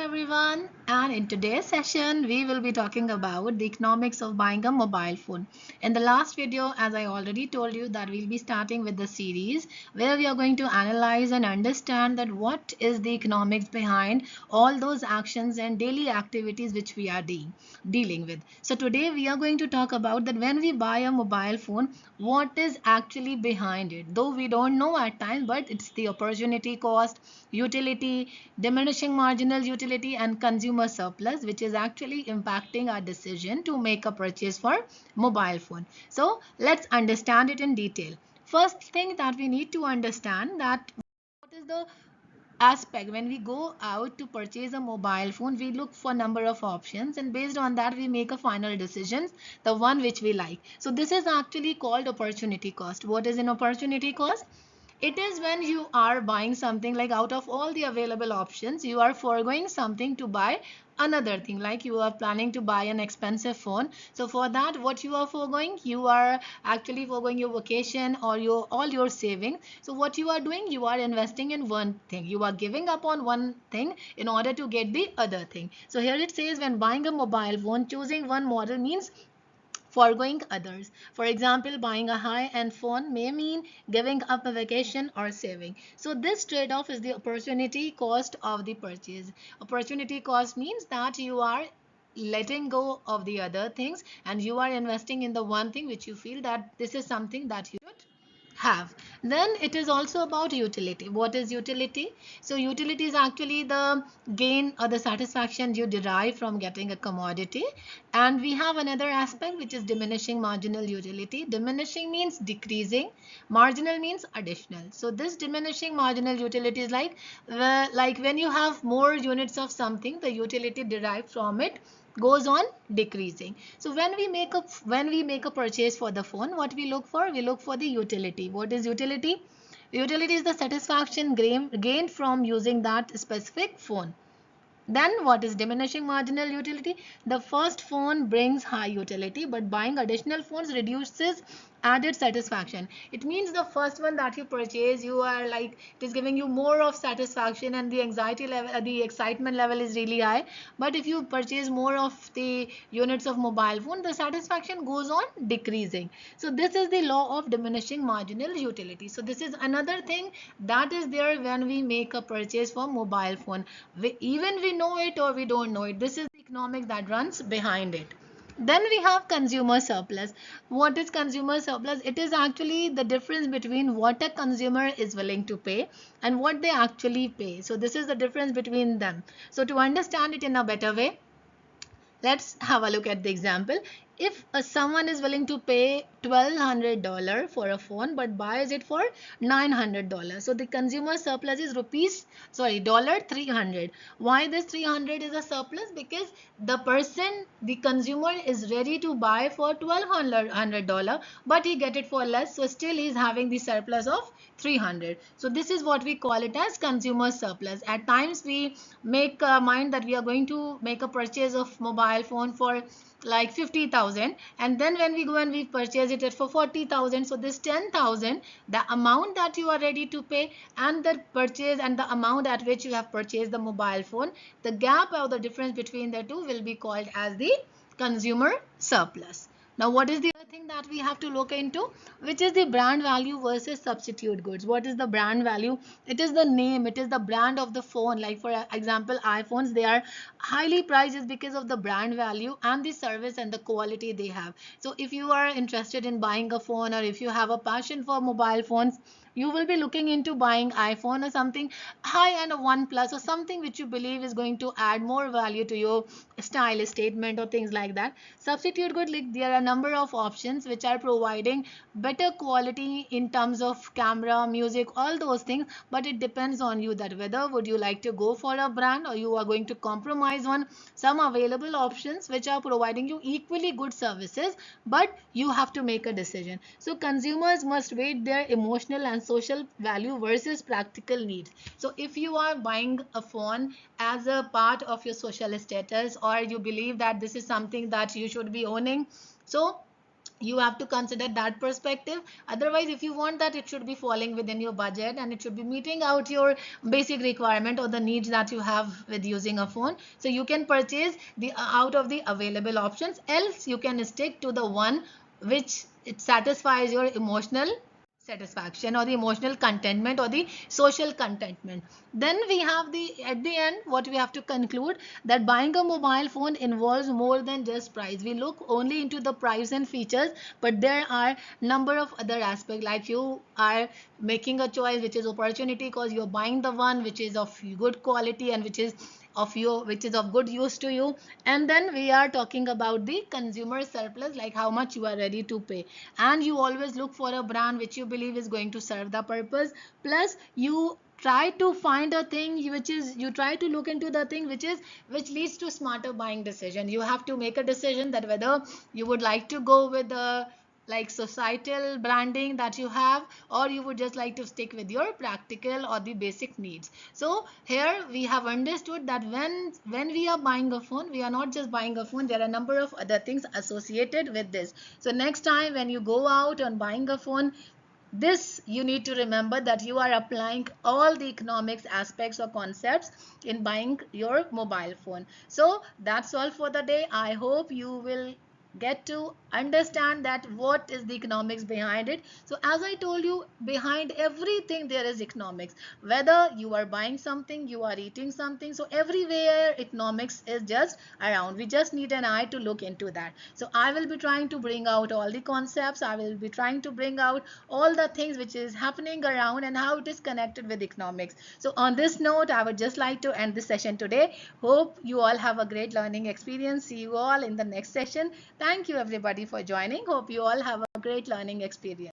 everyone, and in today's session we will be talking about the economics of buying a mobile phone. In the last video, as I already told you, that we'll be starting with the series where we are going to analyze and understand that what is the economics behind all those actions and daily activities which we are dealing with. So today we are going to talk about that when we buy a mobile phone, what is actually behind it. Though we don't know at times, but it's the opportunity cost, utility, diminishing marginal utility, and consumer surplus, which is actually impacting our decision to make a purchase for mobile phone. So let's understand it in detail. First thing that we need to understand that what is the aspect when we go out to purchase a mobile phone. We look for number of options, and based on that we make a final decision, the one which we like. So this is actually called opportunity cost. What is an opportunity cost? It is when you are buying something, like out of all the available options you are foregoing something to buy another thing. Like you are planning to buy an expensive phone, so for that what you are foregoing, you are actually foregoing your vacation or your all your saving. So what you are doing, you are investing in one thing, you are giving up on one thing in order to get the other thing. So here it says when buying a mobile phone, choosing one model means foregoing others. For example, buying a high-end phone may mean giving up a vacation or saving. So this trade-off is the opportunity cost of the purchase. Opportunity cost means that you are letting go of the other things and you are investing in the one thing which you feel that this is something that you should have. Then it is also about utility. What is utility? So utility is actually the gain or the satisfaction you derive from getting a commodity. And we have another aspect which is diminishing marginal utility. Diminishing means decreasing, marginal means additional. So this diminishing marginal utility is like when you have more units of something, the utility derived from it goes on decreasing. So when we make a purchase for the phone, what we look for? We look for the utility. What is utility? Utility is the satisfaction gained from using that specific phone. Then what is diminishing marginal utility? The first phone brings high utility, but buying additional phones reduces added satisfaction. It means the first one that you purchase, you are like, it is giving you more of satisfaction and the anxiety level, the excitement level is really high. But if you purchase more of the units of mobile phone, the satisfaction goes on decreasing. So this is the law of diminishing marginal utility. So this is another thing that is there when we make a purchase for mobile phone. Even we know it or we don't know it, this is the economics that runs behind it. Then we have consumer surplus. What is consumer surplus? It is actually the difference between what a consumer is willing to pay and what they actually pay. So this is the difference between them. So to understand it in a better way, let's have a look at the example. If someone is willing to pay $1,200 for a phone but buys it for $900, so the consumer surplus is $300. Why this 300 is a surplus? Because the consumer is ready to buy for $1,200, but he get it for less, so still he is having the surplus of 300. So this is what we call it as consumer surplus. At times we make a mind that we are going to make a purchase of mobile phone for like 50,000, and then when we go and we purchase it for 40,000. So this 10,000, the amount that you are ready to pay and the purchase and the amount at which you have purchased the mobile phone, the gap or the difference between the two will be called as the consumer surplus. Now what is the other thing that we have to look into, which is the brand value versus substitute goods? What is the brand value? It is the name, it is the brand of the phone. Like for example, iPhones, they are highly priced because of the brand value and the service and the quality they have. So if you are interested in buying a phone, or if you have a passion for mobile phones, you will be looking into buying iPhone or something high end, or OnePlus or something which you believe is going to add more value to your style statement or things like that. Substitute good, like there are a number of options which are providing better quality in terms of camera, music, all those things, but it depends on you that whether would you like to go for a brand or you are going to compromise on some available options which are providing you equally good services, but you have to make a decision. So consumers must weigh their emotional and social value versus practical needs. So if you are buying a phone as a part of your social status, or you believe that this is something that you should be owning, so You have to consider that perspective. Otherwise, if you want that it should be falling within your budget and it should be meeting out your basic requirement or the needs that you have with using a phone, so you can purchase the out of the available options, else you can stick to the one which it satisfies your emotional satisfaction or the emotional contentment or the social contentment. Then we have the at the end what we have to conclude, that buying a mobile phone involves more than just price. We look only into the price and features, but there are number of other aspects, like you are making a choice which is opportunity because you're buying the one which is of good quality and which is of good use to you. And then we are talking about the consumer surplus, like how much you are ready to pay, and you always look for a brand which you believe is going to serve the purpose. Plus you try to find a thing which is, you try to look into the thing which leads to smarter buying decision. You have to make a decision that whether you would like to go with the like societal branding that you have, or you would just like to stick with your practical or the basic needs. So here we have understood that when we are buying a phone, we are not just buying a phone, there are a number of other things associated with this. So next time when you go out on buying a phone, this you need to remember that you are applying all the economics aspects or concepts in buying your mobile phone. So that's all for the day. I hope you will get to understand that what is the economics behind it. So as I told you, behind everything there is economics. Whether you are buying something, you are eating something, so everywhere economics is just around. We just need an eye to look into that. So I will be trying to bring out all the concepts. I will be trying to bring out all the things which is happening around and how it is connected with economics. So on this note, I would just like to end this session today. Hope you all have a great learning experience. See you all in the next session. Thank you everybody for joining. Hope you all have a great learning experience.